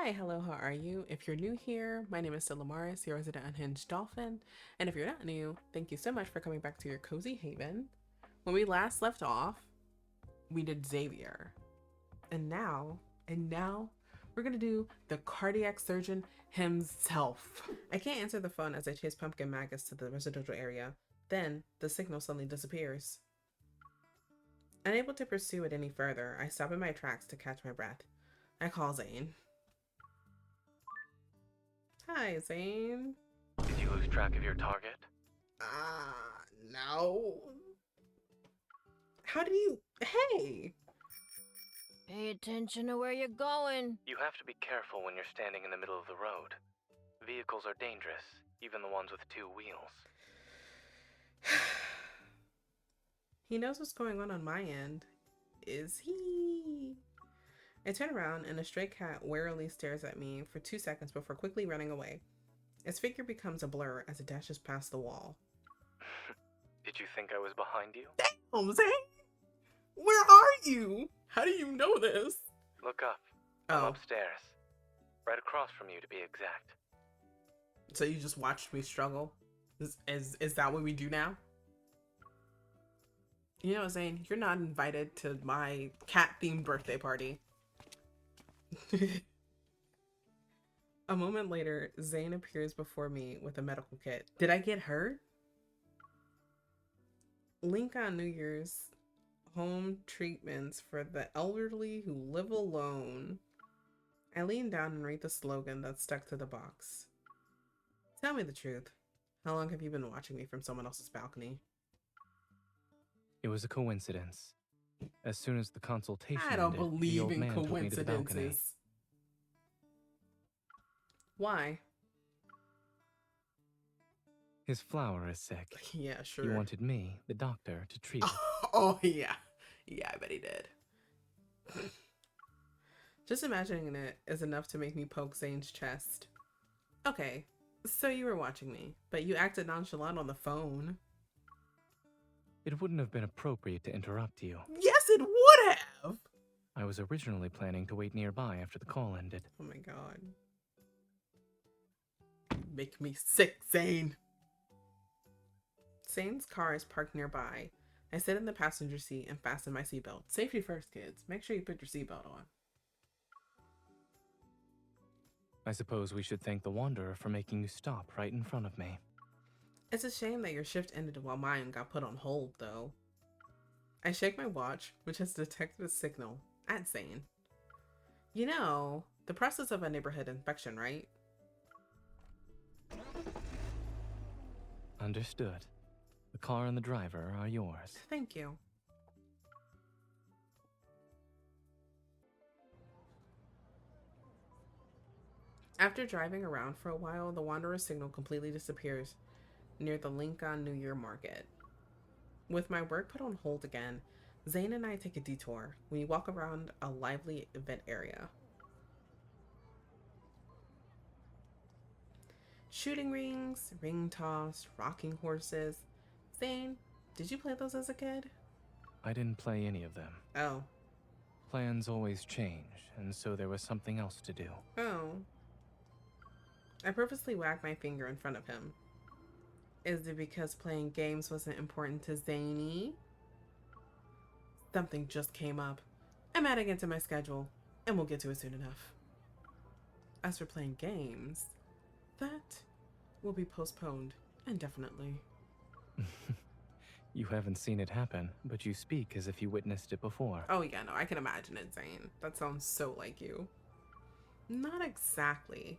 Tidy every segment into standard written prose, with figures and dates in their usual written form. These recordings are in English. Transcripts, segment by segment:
Hi, hello, how are you? If you're new here, my name is Silamaris, your resident unhinged dolphin. And if you're not new, thank you so much for coming back to your cozy haven. When we last left off, we did Xavier. And now, we're gonna do the cardiac surgeon himself. I can't answer the phone as I chase pumpkin maggots to the residential area. Then, the signal suddenly disappears. Unable to pursue it any further, I stop in my tracks to catch my breath. I call Zayne. Hi, Zayne. Did you lose track of your target? No. How do you... Hey! Pay attention to where you're going. You have to be careful when you're standing in the middle of the road. Vehicles are dangerous, even the ones with two wheels. He knows what's going on my end. Is he? I turn around and a stray cat warily stares at me for 2 seconds before quickly running away. Its figure becomes a blur as it dashes past the wall. Did you think I was behind you? Damn, Zayne! Where are you? How do you know this? Look up. I'm upstairs. Right across from you, to be exact. So you just watched me struggle? Is that what we do now? You know, Zayne, you're not invited to my cat-themed birthday party. A moment later, Zayne appears before me with a medical kit. Did I get hurt? Link on New Year's home treatments for the elderly who live alone. I lean down and read the slogan that's stuck to the box. Tell me the truth. How long have you been watching me from someone else's balcony? It was a coincidence. As soon as the consultation I don't ended, the believe old in man took me to the balcony. coincidences. Why? His flower is sick. Yeah, sure. He wanted me, the doctor, to treat it. Oh, yeah. Yeah, I bet he did. Just imagining it is enough to make me poke Zayne's chest. Okay, so you were watching me, but you acted nonchalant on the phone. It wouldn't have been appropriate to interrupt you. Yes, it would have! I was originally planning to wait nearby after the call ended. Oh my god. Make me sick, Zayne. Zayne's car is parked nearby. I sit in the passenger seat and fasten my seatbelt. Safety first, kids. Make sure you put your seatbelt on. I suppose we should thank the Wanderer for making you stop right in front of me. It's a shame that your shift ended while mine got put on hold, though. I shake my watch, which has detected a signal, at Zayne. You know, the process of a neighborhood inspection, right? Understood. The car and the driver are yours. Thank you. After driving around for a while, the Wanderer's signal completely disappears near the Lincoln New Year market. With my work put on hold again, Zayne and I take a detour. We walk around a lively event area. Shooting rings, ring toss, rocking horses. Zayne, did you play those as a kid? I didn't play any of them. Oh. Plans always change, and so there was something else to do. Oh. I purposely wagged my finger in front of him. Is it because playing games wasn't important to Zayne? Something just came up. I'm adding it to my schedule, and we'll get to it soon enough. As for playing games, that will be postponed indefinitely. You haven't seen it happen, but you speak as if you witnessed it before. Oh yeah, no, I can imagine it, Zayne. That sounds so like you. Not exactly.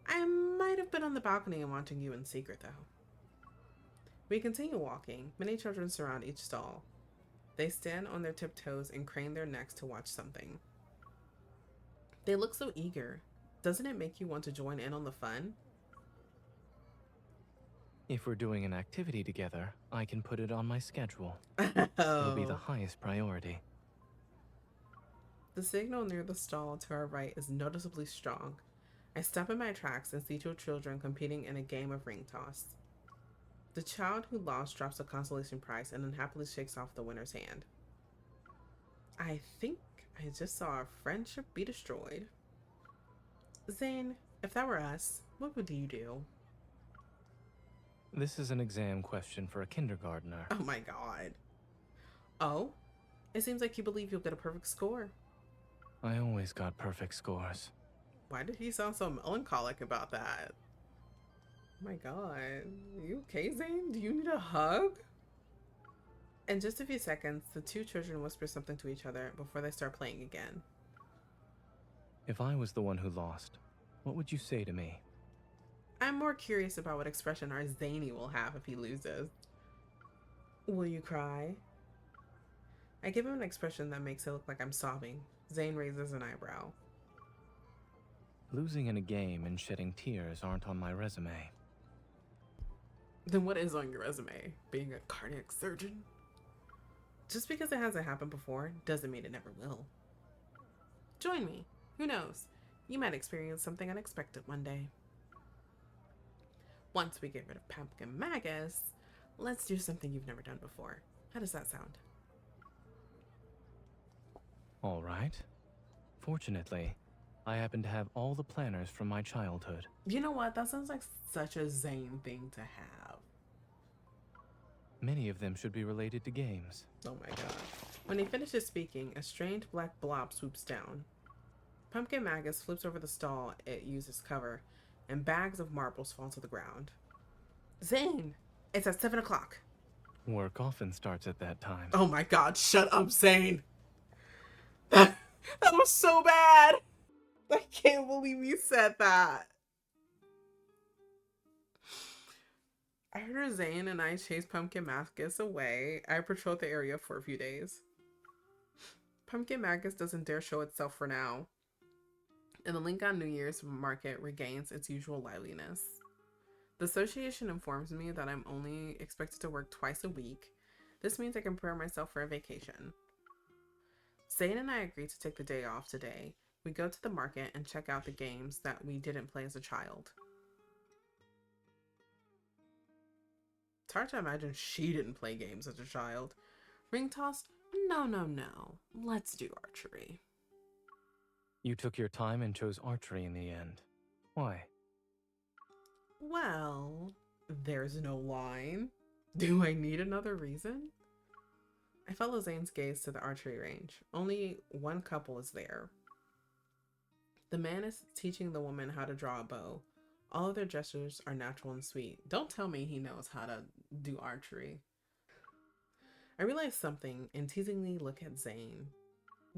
I might have been on the balcony and watching you in secret, though. We continue walking. Many children surround each stall. They stand on their tiptoes and crane their necks to watch something. They look so eager. Doesn't it make you want to join in on the fun? If we're doing an activity together, I can put it on my schedule. It'll be the highest priority. The signal near the stall to our right is noticeably strong. I stop in my tracks and see two children competing in a game of ring toss. The child who lost drops a consolation prize and unhappily shakes off the winner's hand. I think I just saw our friendship be destroyed. Zayne, if that were us, what would you do? This is an exam question for a kindergartner. Oh my god. Oh? It seems like you believe you'll get a perfect score. I always got perfect scores. Why did he sound so melancholic about that? Oh my god. You okay, Zayne? Do you need a hug? In just a few seconds, the two children whisper something to each other before they start playing again. If I was the one who lost, what would you say to me? I'm more curious about what expression our Zany will have if he loses. Will you cry? I give him an expression that makes it look like I'm sobbing. Zayne raises an eyebrow. Losing in a game and shedding tears aren't on my resume. Then what is on your resume? Being a cardiac surgeon? Just because it hasn't happened before doesn't mean it never will. Join me. Who knows? You might experience something unexpected one day. Once we get rid of Pumpkin Magus, let's do something you've never done before. How does that sound? All right. Fortunately, I happen to have all the planners from my childhood. You know what? That sounds like such a Zane thing to have. Many of them should be related to games. Oh my god. When he finishes speaking, a strange black blob swoops down. Pumpkin Magus flips over the stall it uses cover, and bags of marbles fall to the ground. Zane! It's at 7 o'clock. Work often starts at that time. Oh my god, shut up, Zane! That was so bad! I can't believe you said that. After Zane and I chased Pumpkin Magus away, I patrolled the area for a few days. Pumpkin Magus doesn't dare show itself for now, and the Lincoln New Year's market regains its usual liveliness. The association informs me that I'm only expected to work twice a week. This means I can prepare myself for a vacation. Zane and I agreed to take the day off today. We go to the market and check out the games that we didn't play as a child. It's hard to imagine she didn't play games as a child. Ring toss? No. Let's do archery. You took your time and chose archery in the end. Why? Well, there's no line. Do I need another reason? I follow Zane's gaze to the archery range. Only one couple is there. The man is teaching the woman how to draw a bow. All of their gestures are natural and sweet. Don't tell me he knows how to do archery. I realize something and teasingly look at Zane.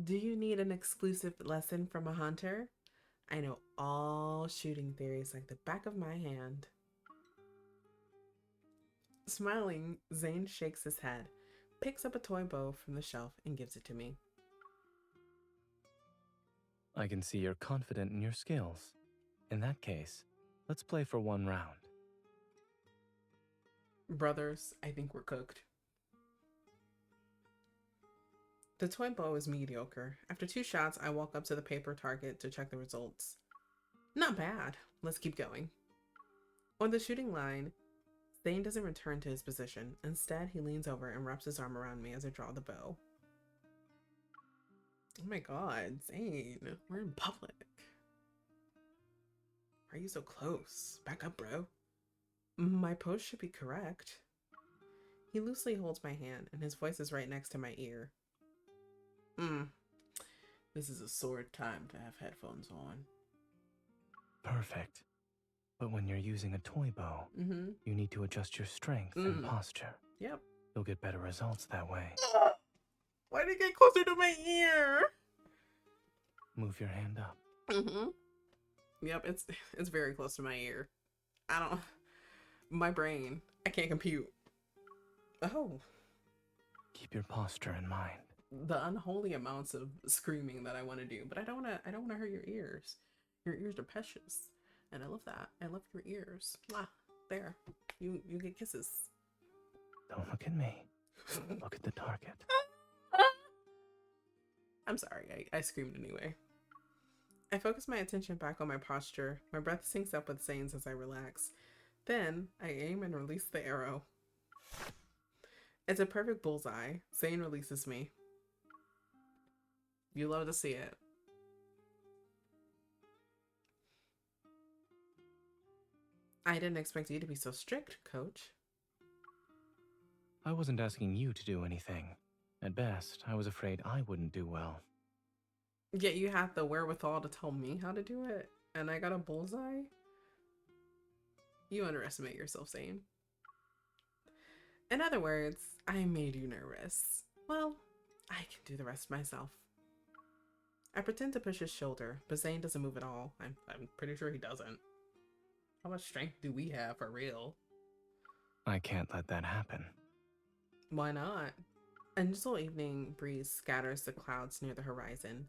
Do you need an exclusive lesson from a hunter? I know all shooting theories like the back of my hand. Smiling, Zane shakes his head, picks up a toy bow from the shelf, and gives it to me. I can see you're confident in your skills. In that case, let's play for one round. Brothers, I think we're cooked. The toy bow is mediocre. After 2 shots, I walk up to the paper target to check the results. Not bad. Let's keep going. On the shooting line, Zane doesn't return to his position. Instead, he leans over and wraps his arm around me as I draw the bow. Oh my god, Zane, we're in public. Why are you so close? Back up, bro. My pose should be correct. He loosely holds my hand, and his voice is right next to my ear. This is a sore time to have headphones on. Perfect. But when you're using a toy bow, you need to adjust your strength and posture. Yep. You'll get better results that way. Why did it get closer to my ear? Move your hand up. Yep, it's very close to my ear. My brain, I can't compute. Oh. Keep your posture in mind. The unholy amounts of screaming that I want to do, but I don't want to hurt your ears. Your ears are precious, and I love that. I love your ears. There, you get kisses. Don't look at me. Look at the target. I'm sorry, I screamed anyway. I focus my attention back on my posture. My breath syncs up with Zane's as I relax. Then I aim and release the arrow. It's a perfect bullseye. Zane releases me. You love to see it. I didn't expect you to be so strict, Coach. I wasn't asking you to do anything. At best, I was afraid I wouldn't do well. Yet you have the wherewithal to tell me how to do it, and I got a bullseye? You underestimate yourself, Zayne. In other words, I made you nervous. Well, I can do the rest myself. I pretend to push his shoulder, but Zayne doesn't move at all. I'm pretty sure he doesn't. How much strength do we have for real? I can't let that happen. Why not? A gentle evening breeze scatters the clouds near the horizon.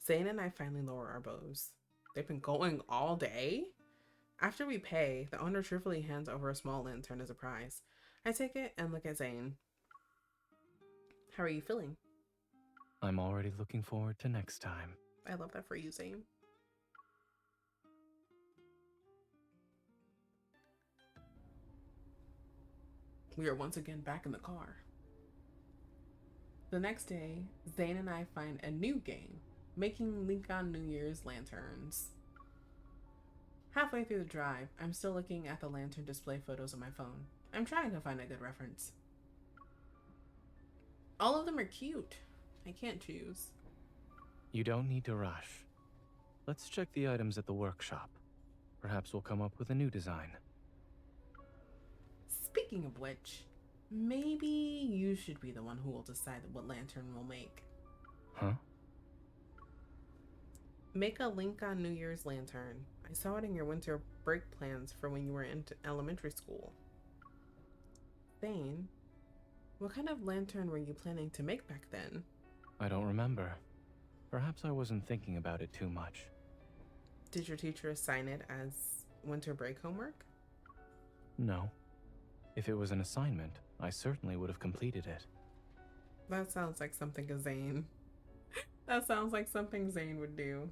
Zayne and I finally lower our bows. They've been going all day? After we pay, the owner cheerfully hands over a small lantern as a prize. I take it and look at Zayne. How are you feeling? I'm already looking forward to next time. I love that for you, Zayne. We are once again back in the car. The next day, Zayne and I find a new game, making Lincoln New Year's lanterns. Halfway through the drive, I'm still looking at the lantern display photos on my phone. I'm trying to find a good reference. All of them are cute. I can't choose. You don't need to rush. Let's check the items at the workshop. Perhaps we'll come up with a new design. Speaking of which, maybe you should be the one who will decide what lantern we'll make. Huh? Make a Lincoln New Year's lantern. I saw it in your winter break plans for when you were in elementary school. Zayne, what kind of lantern were you planning to make back then? I don't remember. Perhaps I wasn't thinking about it too much. Did your teacher assign it as winter break homework? No. If it was an assignment, I certainly would have completed it. That sounds like something a Zayne. That sounds like something Zayne would do.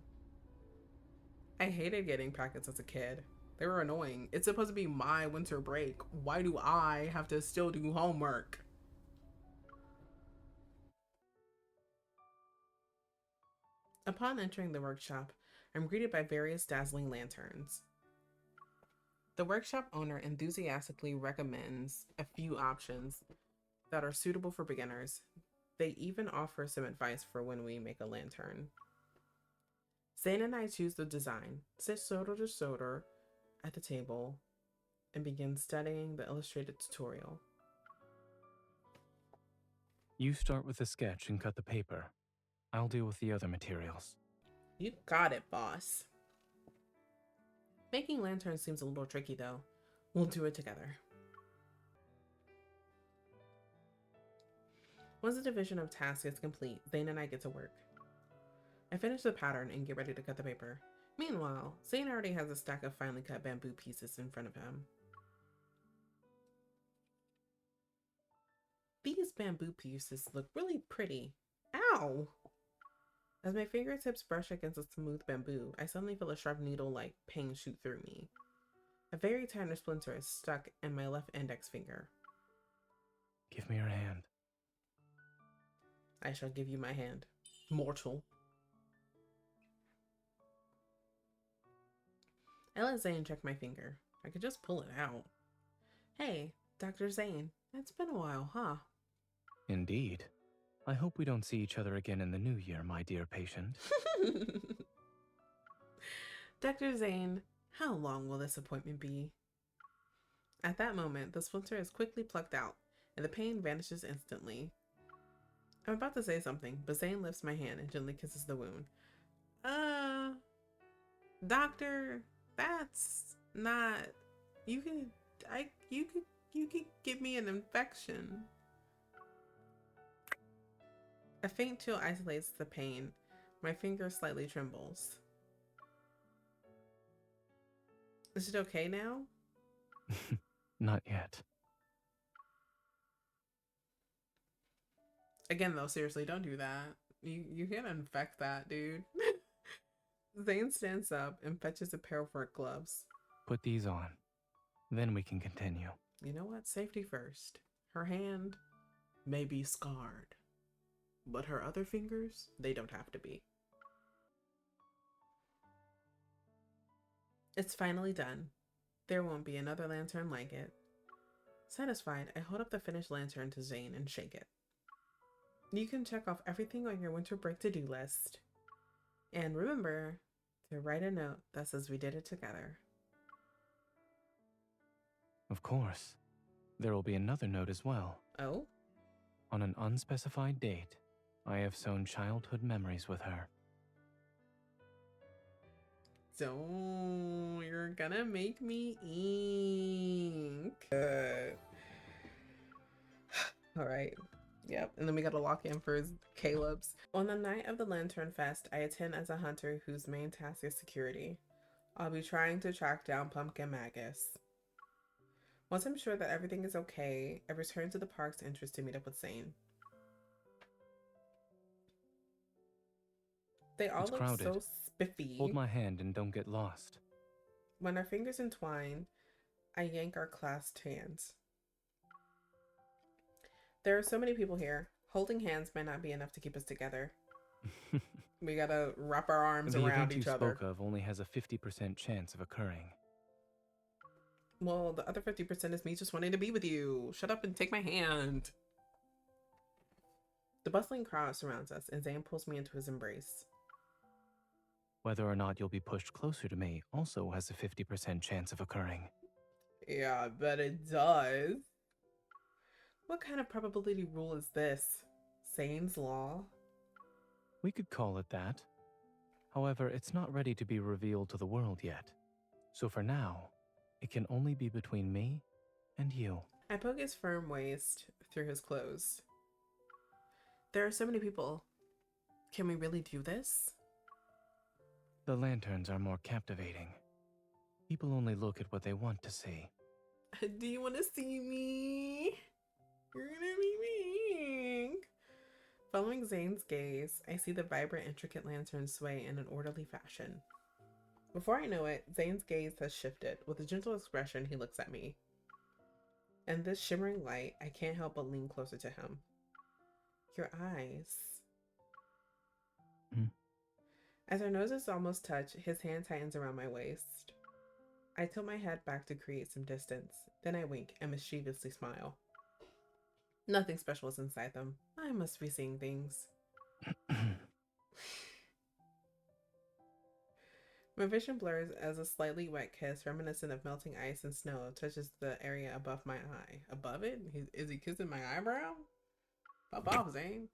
I hated getting packets as a kid. They were annoying. It's supposed to be my winter break. Why do I have to still do homework? Upon entering the workshop, I'm greeted by various dazzling lanterns. The workshop owner enthusiastically recommends a few options that are suitable for beginners. They even offer some advice for when we make a lantern. Zayne and I choose the design, sit shoulder to shoulder at the table, and begin studying the illustrated tutorial. You start with the sketch and cut the paper. I'll deal with the other materials. You got it, boss. Making lanterns seems a little tricky though. We'll do it together. Once the division of tasks is complete, Zayne and I get to work. I finish the pattern and get ready to cut the paper. Meanwhile, Zayne already has a stack of finely cut bamboo pieces in front of him. These bamboo pieces look really pretty. Ow! As my fingertips brush against the smooth bamboo, I suddenly feel a sharp needle-like pain shoot through me. A very tiny splinter is stuck in my left index finger. Give me your hand. I shall give you my hand, mortal. I let Zayne check my finger. I could just pull it out. Hey, Dr. Zayne, it's been a while, huh? Indeed. I hope we don't see each other again in the new year, my dear patient. Dr. Zayne, how long will this appointment be? At that moment, the splinter is quickly plucked out, and the pain vanishes instantly. I'm about to say something, but Zayne lifts my hand and gently kisses the wound. Doctor, that's not... You could give me an infection. A faint chill isolates the pain. My finger slightly trembles. Is it okay now? Not yet. Again, though, seriously, don't do that. You can't infect that, dude. Zayne stands up and fetches a pair of work gloves. Put these on. Then we can continue. You know what? Safety first. Her hand may be scarred, but her other fingers, they don't have to be. It's finally done. There won't be another lantern like it. Satisfied, I hold up the finished lantern to Zayne and shake it. You can check off everything on your winter break to-do list. And remember to write a note that says we did it together. Of course. There will be another note as well. Oh? On an unspecified date, I have sown childhood memories with her. So, you're gonna make me ink. Alright. Yep, and then we gotta lock in for Caleb's. On the night of the Lantern Fest, I attend as a hunter whose main task is security. I'll be trying to track down Pumpkin Magus. Once I'm sure that everything is okay, I return to the park's entrance to meet up with Zayne. They all look crowded. so spiffy. Hold my hand and don't get lost. When our fingers entwine, I yank our clasped hands. There are so many people here. Holding hands might not be enough to keep us together. We gotta wrap our arms around each other. The event you spoke of only has a 50% chance of occurring. Well, the other 50% is me just wanting to be with you. Shut up and take my hand. The bustling crowd surrounds us, and Zayne pulls me into his embrace. Whether or not you'll be pushed closer to me also has a 50% chance of occurring. Yeah, I bet it does. What kind of probability rule is this? Zayne's Law? We could call it that. However, it's not ready to be revealed to the world yet. So for now, it can only be between me and you. I poke his firm waist through his clothes. There are so many people. Can we really do this? The lanterns are more captivating. People only look at what they want to see. Do you want to see me? You're gonna be me. Following Zayne's gaze, I see the vibrant, intricate lantern sway in an orderly fashion. Before I know it, Zayne's gaze has shifted. With a gentle expression, he looks at me. In this shimmering light, I can't help but lean closer to him. Your eyes. As our noses almost touch, his hand tightens around my waist. I tilt my head back to create some distance. Then I wink and mischievously smile. Nothing special is inside them. I must be seeing things. My vision blurs as a slightly wet kiss, reminiscent of melting ice and snow, touches the area above my eye. Above it? Is he kissing my eyebrow? Pop off, Zayne.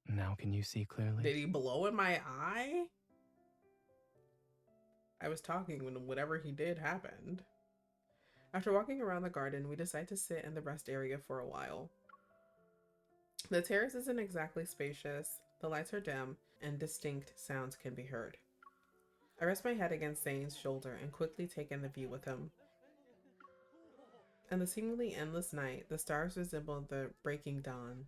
Now can you see clearly? Did he blow in my eye? I was talking when whatever he did happened. After walking around the garden, we decide to sit in the rest area for a while. The terrace isn't exactly spacious, the lights are dim, and distinct sounds can be heard. I rest my head against Zayne's shoulder and quickly take in the view with him. In the seemingly endless night, the stars resemble the breaking dawn,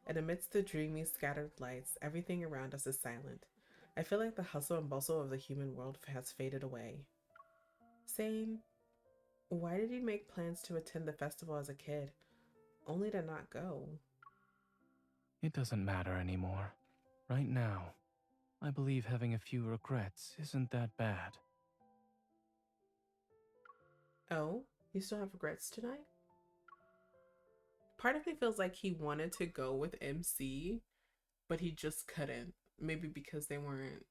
and amidst the dreamy, scattered lights, everything around us is silent. I feel like the hustle and bustle of the human world has faded away. Zayne, why did you make plans to attend the festival as a kid, only to not go? It doesn't matter anymore. Right now, I believe having a few regrets isn't that bad. Oh, you still have regrets tonight? Part of me feels like he wanted to go with MC, but he just couldn't. Maybe because they weren't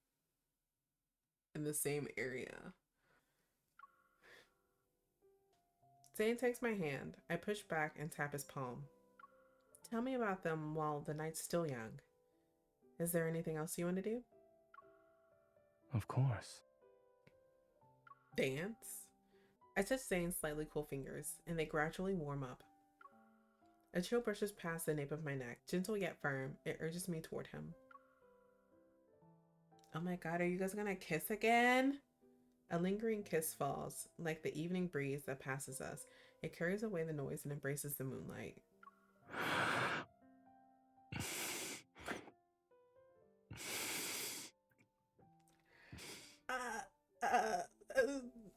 in the same area. Zayne takes my hand. I push back and tap his palm. Tell me about them while the night's still young. Is there anything else you want to do? Of course. Dance? I touch Zayne's slightly cool fingers, and they gradually warm up. A chill brushes past the nape of my neck, gentle yet firm. It urges me toward him. Oh my god, are you guys gonna kiss again? A lingering kiss falls, like the evening breeze that passes us. It carries away the noise and embraces the moonlight.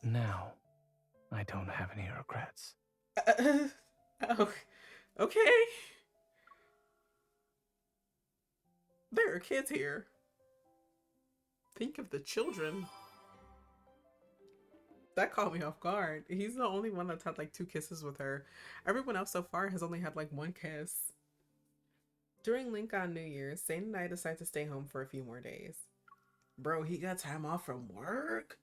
Now, I don't have any regrets. Oh, okay. There are kids here. Think of the children. That caught me off guard. He's the only one that's had like 2 kisses with her. Everyone else so far has only had like 1 kiss. During Lincoln New Year's, Zayne and I decided to stay home for a few more days. Bro, he got time off from work?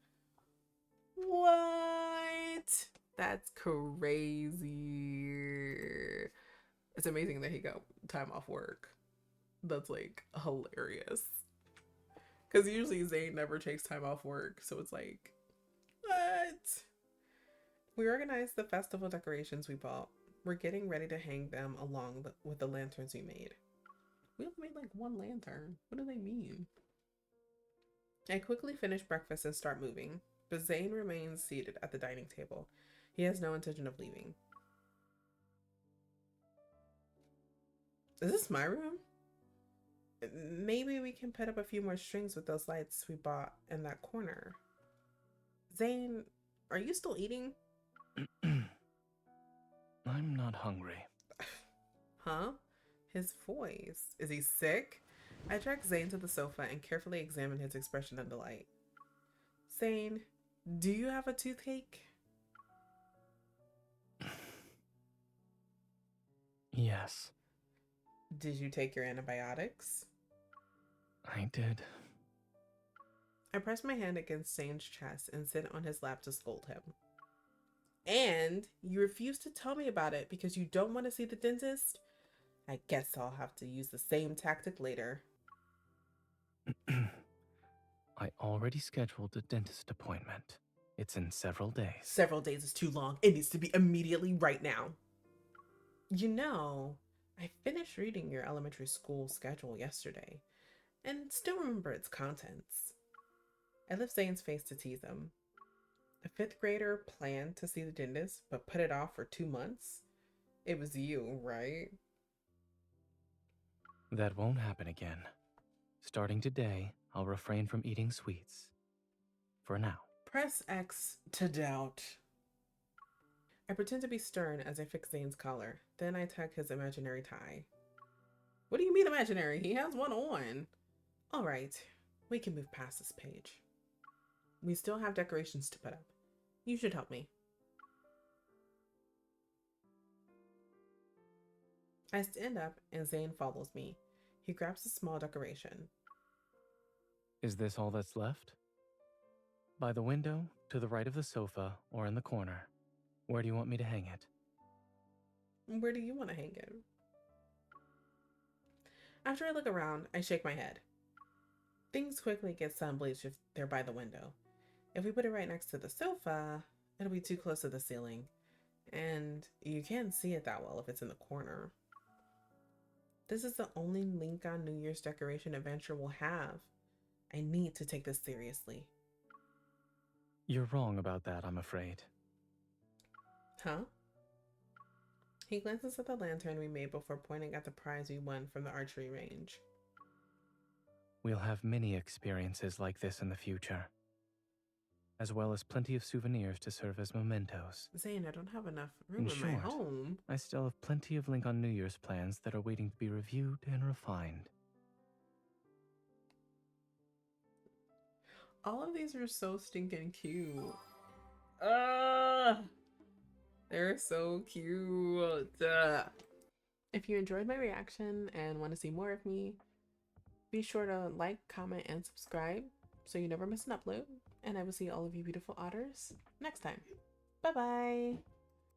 What? That's crazy. It's amazing that he got time off work. That's like hilarious. Because usually Zayne never takes time off work. So it's like, what? We organized the festival decorations we bought. We're getting ready to hang them along with the lanterns we made. We only made like 1 lantern. What do they mean? I quickly finish breakfast and start moving, but Zayne remains seated at the dining table. He has no intention of leaving. Is this my room? Maybe we can put up a few more strings with those lights we bought in that corner. Zayne, are you still eating? I'm not hungry. Huh? His voice. Is he sick? I dragged Zayne to the sofa and carefully examined his expression in delight. Zayne, do you have a toothache? Yes. Did you take your antibiotics? I did. I pressed my hand against Zayne's chest and sit on his lap to scold him. And you refuse to tell me about it because you don't want to see the dentist? I guess I'll have to use the same tactic later. I already scheduled a dentist appointment. It's in several days. Several days is too long. It needs to be immediately right now. You know, I finished reading your elementary school schedule yesterday and still remember its contents. I lift Zayne's face to tease him. A 5th grader planned to see the dentist but put it off for 2 months? It was you, right? That won't happen again. Starting today, I'll refrain from eating sweets. For now. Press X to doubt. I pretend to be stern as I fix Zayne's collar. Then I tug his imaginary tie. What do you mean imaginary? He has one on. All right, we can move past this page. We still have decorations to put up. You should help me. I stand up and Zayne follows me. He grabs a small decoration. Is this all that's left? By the window, to the right of the sofa, or in the corner. Where do you want me to hang it? Where do you want to hang it? After I look around, I shake my head. Things quickly get sun-bleached if they're by the window. If we put it right next to the sofa, it'll be too close to the ceiling. And you can't see it that well if it's in the corner. This is the only Lincoln New Year's decoration adventure we'll have. I need to take this seriously. You're wrong about that, I'm afraid. Huh? He glances at the lantern we made before pointing at the prize we won from the archery range. We'll have many experiences like this in the future, as well as plenty of souvenirs to serve as mementos. Zayne, I don't have enough room in my short, home. I still have plenty of Lincoln New Year's plans that are waiting to be reviewed and refined. All of these are so stinking cute. They're so cute. If you enjoyed my reaction and want to see more of me, be sure to like, comment, and subscribe so you never miss an upload. And I will see all of you beautiful otters next time. Bye-bye.